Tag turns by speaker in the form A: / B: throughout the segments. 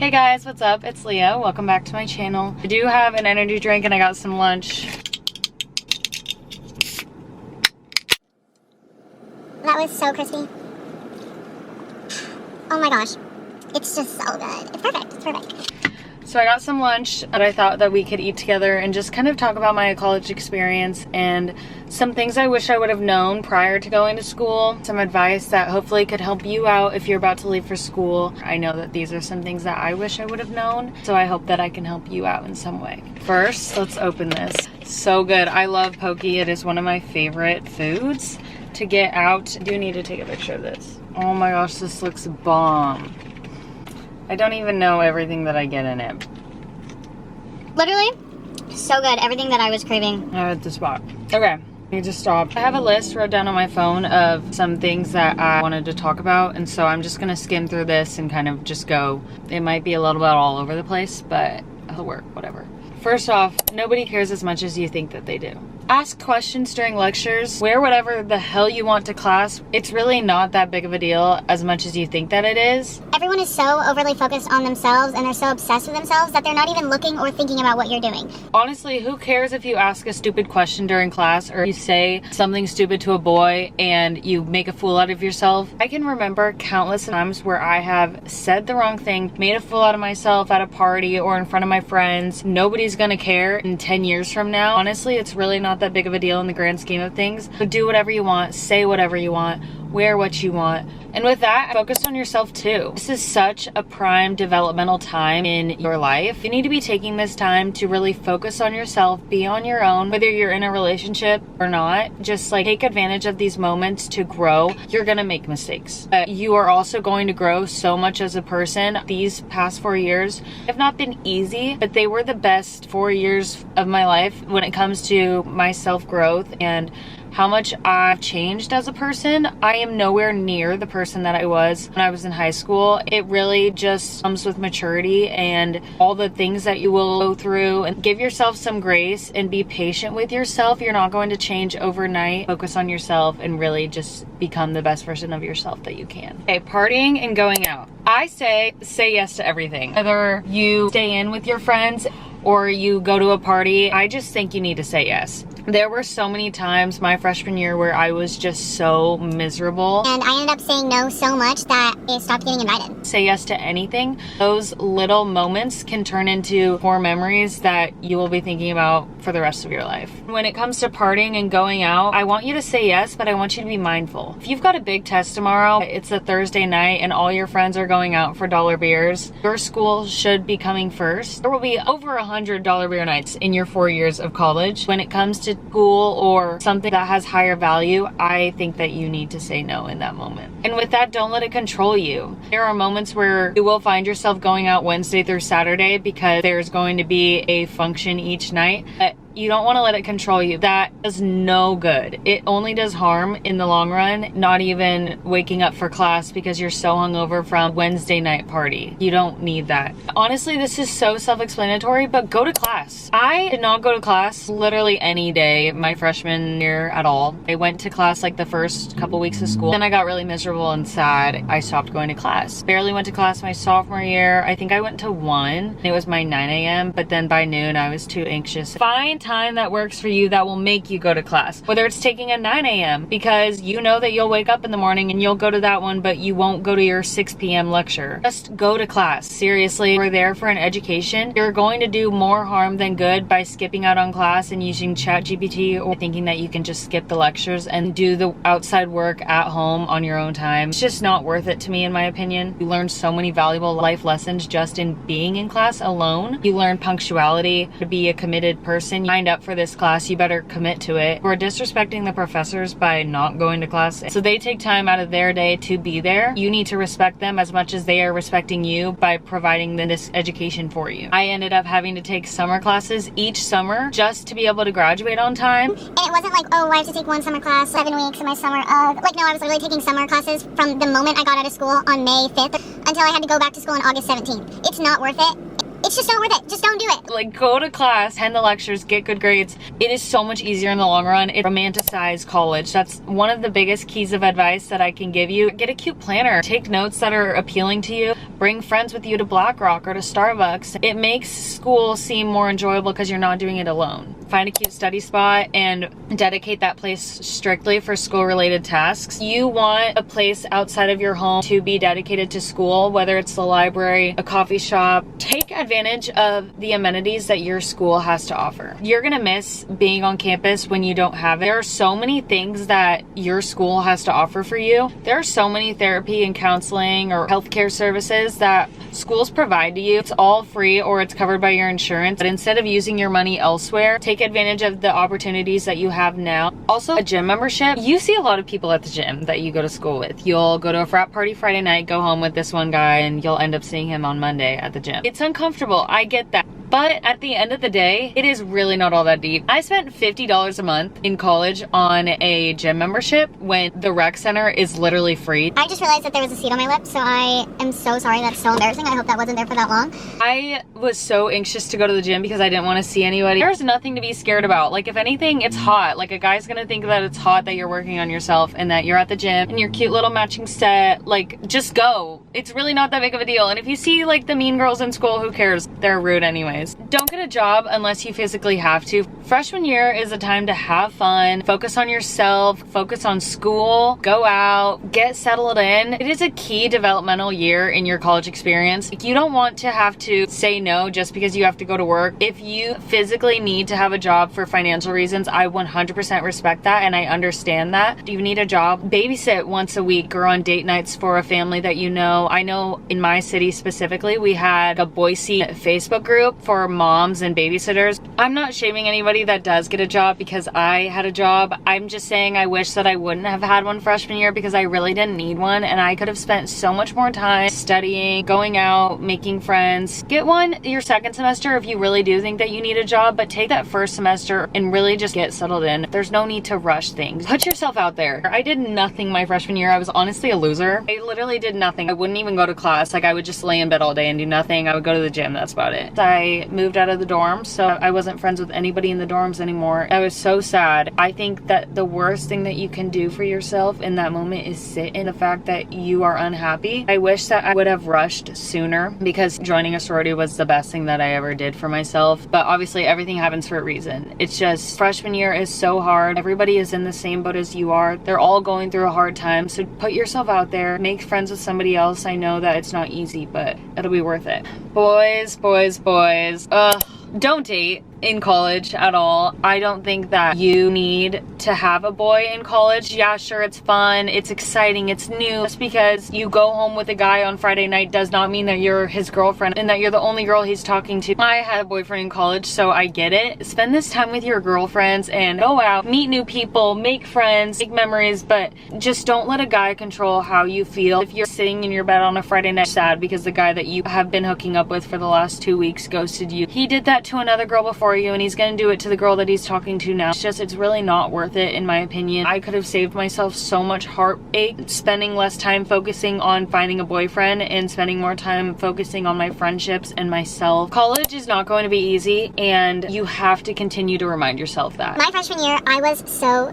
A: Hey guys, what's up? It's Leah. Welcome back to my channel. I do have an energy drink and I got some lunch.
B: That was so crispy. Oh my gosh. It's just so good. It's perfect. It's perfect.
A: So I got some lunch that I thought that we could eat together and just kind of talk about my college experience and some things I wish I would have known prior to going to school. Some advice that hopefully could help you out if you're about to leave for school. I know that these are some things that I wish I would have known, so I hope that I can help you out in some way. First, let's open this. So good. I love poke. It is one of my favorite foods to get out. I do need to take a picture of this. Oh my gosh, this looks bomb. I don't even know everything that I get in it.
B: Literally, so good. Everything that I was craving.
A: I had to spot. Okay, I need to stop. I have a list wrote down on my phone of some things that I wanted to talk about, and so I'm just gonna skim through this and kind of just go. It might be a little bit all over the place, but it'll work, whatever. First off, nobody cares as much as you think that they do. Ask questions during lectures. Wear whatever the hell you want to class. It's really not that big of a deal as much as you think that it is.
B: Everyone is so overly focused on themselves and they're so obsessed with themselves that they're not even looking or thinking about what you're doing.
A: Honestly, who cares if you ask a stupid question during class or you say something stupid to a boy and you make a fool out of yourself? I can remember countless times where I have said the wrong thing, made a fool out of myself at a party or in front of my friends. Nobody's gonna care in 10 years from now. Honestly, it's really not that big of a deal in the grand scheme of things. So do whatever you want, say whatever you want, wear what you want. And with that, focus on yourself too. This is such a prime developmental time in your life. You need to be taking this time to really focus on yourself, be on your own, whether you're in a relationship or not. Just like take advantage of these moments to grow. You're gonna make mistakes. You are also going to grow so much as a person. These past 4 years have not been easy, but they were the best 4 years of my life when it comes to my self-growth and how much I've changed as a person. I am nowhere near the person that I was when I was in high school. It really just comes with maturity and all the things that you will go through, and give yourself some grace and be patient with yourself. You're not going to change overnight. Focus on yourself and really just become the best version of yourself that you can. Okay, partying and going out. I say yes to everything. Whether you stay in with your friends or you go to a party, I just think you need to say yes. There were so many times my freshman year where I was just so miserable.
B: And I ended up saying no so much that I stopped getting invited.
A: Say yes to anything. Those little moments can turn into core memories that you will be thinking about for the rest of your life. When it comes to partying and going out, I want you to say yes, but I want you to be mindful. If you've got a big test tomorrow, it's a Thursday night and all your friends are going out for dollar beers, your school should be coming first. There will be over 100 dollar beer nights in your 4 years of college. When it comes to school or something that has higher value, I think that you need to say no in that moment. And with that, don't let it control you. There are moments where you will find yourself going out Wednesday through Saturday because there's going to be a function each night. But you don't want to let it control you. That does no good. It only does harm in the long run. Not even waking up for class because you're so hungover from Wednesday night party. You don't need that. Honestly, this is so self-explanatory, but go to class. I did not go to class literally any day my freshman year at all. I went to class like the first couple weeks of school. Then I got really miserable and sad. I stopped going to class. Barely went to class my sophomore year. I think I went to 1. It was my 9 a.m. But then by noon I was too anxious. Find time that works for you that will make you go to class. Whether it's taking a 9 a.m. because you know that you'll wake up in the morning and you'll go to that one, but you won't go to your 6 p.m. lecture. Just go to class. Seriously, we're there for an education. You're going to do more harm than good by skipping out on class and using ChatGPT or thinking that you can just skip the lectures and do the outside work at home on your own time. It's just not worth it to me, in my opinion. You learn so many valuable life lessons just in being in class alone. You learn punctuality, to be a committed person. You signed up for this class, you better commit to it. We're disrespecting the professors by not going to class. So they take time out of their day to be there. You need to respect them as much as they are respecting you by providing this education for you. I ended up having to take summer classes each summer just to be able to graduate on time.
B: And it wasn't like, oh, I have to take one summer class, 7 weeks in my summer. Like, no, I was literally taking summer classes from the moment I got out of school on May 5th until I had to go back to school on August 17th. It's not worth it. It's just not worth it. Just don't do it.
A: Like, go to class, attend the lectures, get good grades. It is so much easier in the long run. It romanticizes college. That's one of the biggest keys of advice that I can give you. Get a cute planner. Take notes that are appealing to you. Bring friends with you to BlackRock or to Starbucks. It makes school seem more enjoyable because you're not doing it alone. Find a cute study spot and dedicate that place strictly for school-related tasks. You want a place outside of your home to be dedicated to school, whether it's the library, a coffee shop. Take advantage of the amenities that your school has to offer. You're gonna miss being on campus when you don't have it. There are so many things that your school has to offer for you. There are so many therapy and counseling or healthcare services that schools provide to you. It's all free or it's covered by your insurance. But instead of using your money elsewhere, take advantage of the opportunities that you have now. Also, a gym membership. You see a lot of people at the gym that you go to school with. You'll go to a frat party Friday night, go home with this one guy, and you'll end up seeing him on Monday at the gym. It's uncomfortable. I get that. But at the end of the day, it is really not all that deep. I spent $50 a month in college on a gym membership when the rec center is literally free.
B: I just realized that there was a seed on my lip, so I am so sorry. That's so embarrassing. I hope that wasn't there for that long.
A: I was so anxious to go to the gym because I didn't want to see anybody. There's nothing to be scared about. Like, if anything, it's hot. Like, a guy's gonna think that it's hot that you're working on yourself and that you're at the gym and your cute little matching set. Like, just go. It's really not that big of a deal. And if you see like the mean girls in school, who cares? They're rude anyways. Don't get a job unless you physically have to. Freshman year is a time to have fun, focus on yourself, focus on school, go out, get settled in. It is a key developmental year in your college experience. You don't want to have to say no just because you have to go to work. If you physically need to have a job for financial reasons, I 100% respect that and I understand that. Do you need a job? Babysit once a week or on date nights for a family that you know. I know in my city specifically, we had a Boise Facebook group for moms and babysitters. I'm not shaming anybody that does get a job because I had a job. I'm just saying I wish that I wouldn't have had one freshman year because I really didn't need one and I could have spent so much more time studying, going out, making friends. Get one your second semester if you really do think that you need a job, but take that first semester and really just get settled in. There's no need to rush things. Put yourself out there. I did nothing my freshman year. I was honestly a loser. I literally did nothing. I wouldn't even go to class. Like, I would just lay in bed all day and do nothing. I would go to the gym. That's about it. I moved out of the dorm, so I wasn't friends with anybody in the dorms anymore. I was so sad. I think that the worst thing that you can do for yourself in that moment is sit in the fact that you are unhappy. I wish that I would have rushed sooner because joining a sorority was the best thing that I ever did for myself. But obviously everything happens for a reason. It's just freshman year is so hard. Everybody is in the same boat as you are. They're all going through a hard time. So put yourself out there, make friends with somebody else. I know that it's not easy, but it'll be worth it. Boys, boys, boys. Don't date in college at all. I don't think that you need to have a boy in college. Yeah, sure, it's fun, it's exciting, it's new. Just because you go home with a guy on Friday night does not mean that you're his girlfriend and that you're the only girl he's talking to. I had a boyfriend in college, so I get it. Spend this time with your girlfriends and go out, meet new people, make friends, make memories, but just don't let a guy control how you feel. If you're sitting in your bed on a Friday night sad because the guy that you have been hooking up with for the last 2 weeks ghosted you, he did that to another girl before you and he's gonna do it to the girl that he's talking to now. It's really not worth it in my opinion. I could have saved myself so much heartache spending less time focusing on finding a boyfriend and spending more time focusing on my friendships and myself. College is not going to be easy and you have to continue to remind yourself that.
B: My freshman year, I was so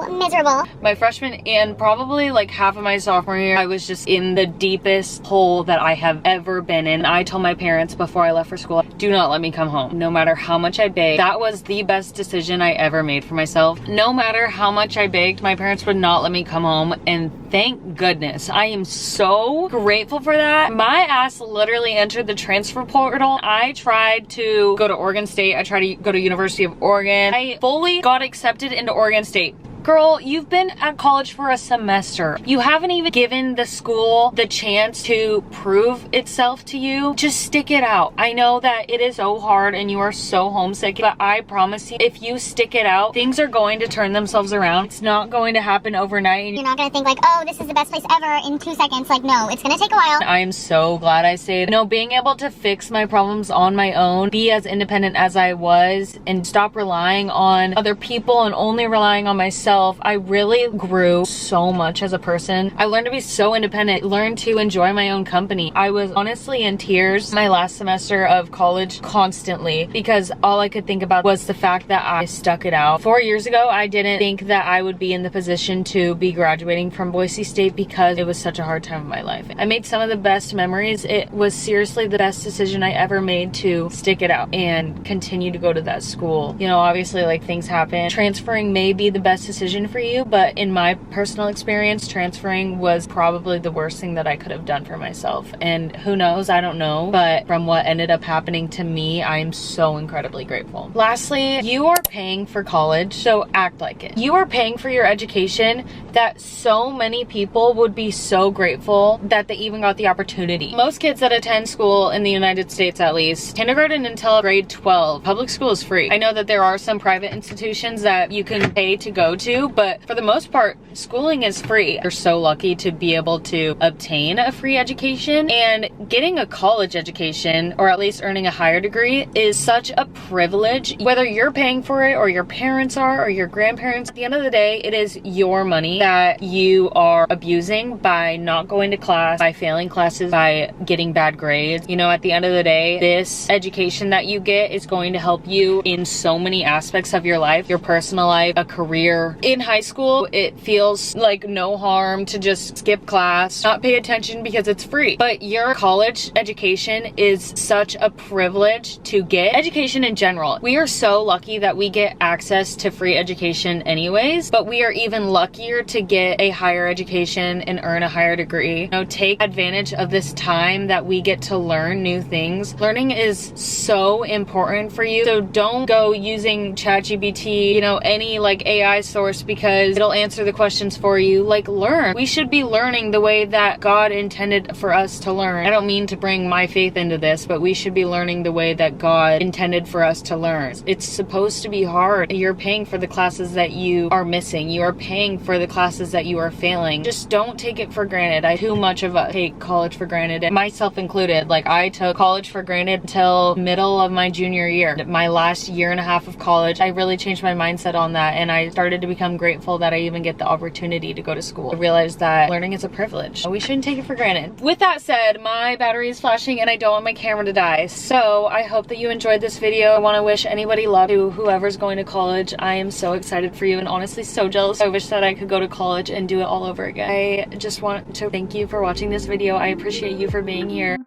B: miserable.
A: My freshman and probably like half of my sophomore year, I was just in the deepest hole that I have ever been in. I told my parents before I left for school, do not let me come home. No matter how much I begged, that was the best decision I ever made for myself. No matter how much I begged, my parents would not let me come home, and thank goodness. I am so grateful for that. My ass literally entered the transfer portal. I tried to go to Oregon State. I tried to go to University of Oregon. I fully got accepted into Oregon State. Girl, you've been at college for a semester. You haven't even given the school the chance to prove itself to you. Just stick it out. I know that it is so hard and you are so homesick, but I promise you, if you stick it out, things are going to turn themselves around. It's not going to happen overnight.
B: You're not gonna think like, oh, this is the best place ever in 2 seconds. Like, no, it's gonna take a while.
A: I am so glad I stayed. Being able to fix my problems on my own, be as independent as I was, and stop relying on other people and only relying on myself myself, I really grew so much as a person. I learned to be so independent, learned to enjoy my own company. I was honestly in tears my last semester of college constantly because all I could think about was the fact that I stuck it out. 4 years ago, I didn't think that I would be in the position to be graduating from Boise State because it was such a hard time in my life. I made some of the best memories. It was seriously the best decision I ever made to stick it out and continue to go to that school. You know, obviously like things happen. Transferring may be the best decision for you, but in my personal experience, transferring was probably the worst thing that I could have done for myself. And who knows, I don't know, but from what ended up happening to me, I am so incredibly grateful. Lastly, you are paying for college, so act like it. You are paying for your education that so many people would be so grateful that they even got the opportunity. Most kids that attend school in the United States, at least, kindergarten until grade 12, public school is free. I know that there are some private institutions that you can pay to go to, but for the most part, schooling is free. You're so lucky to be able to obtain a free education, and getting a college education, or at least earning a higher degree, is such a privilege. Whether you're paying for it or your parents are or your grandparents, at the end of the day, it is your money that you are abusing by not going to class, by failing classes, by getting bad grades. You know, at the end of the day, this education that you get is going to help you in so many aspects of your life, your personal life, a career. In high school, it feels like no harm to just skip class, not pay attention because it's free. But your college education is such a privilege to get. Education in general. We are so lucky that we get access to free education anyways, but we are even luckier to get a higher education and earn a higher degree. You know, take advantage of this time that we get to learn new things. Learning is so important for you, so don't go using ChatGPT, you know, any like AI source because it'll answer the questions for you. Like, learn. We should be learning the way that God intended for us to learn. I don't mean to bring my faith into this, but we should be learning the way that God intended for us to learn. It's supposed to be hard. You're paying for the classes that you are missing. You are paying for the classes that you are failing. Just don't take it for granted. Too much of us take college for granted, and myself included. Like, I took college for granted until middle of my junior year. My last year and a half of college, I really changed my mindset on that, and I started to become grateful that I even get the opportunity to go to school. I realized that learning is a privilege. We shouldn't take it for granted. With that said, my battery is flashing and I don't want my camera to die. So I hope that you enjoyed this video. I want to wish anybody luck to whoever's going to college. I am so excited for you and honestly so jealous. I wish that I could go to college and do it all over again. I just want to thank you for watching this video. I appreciate you for being here.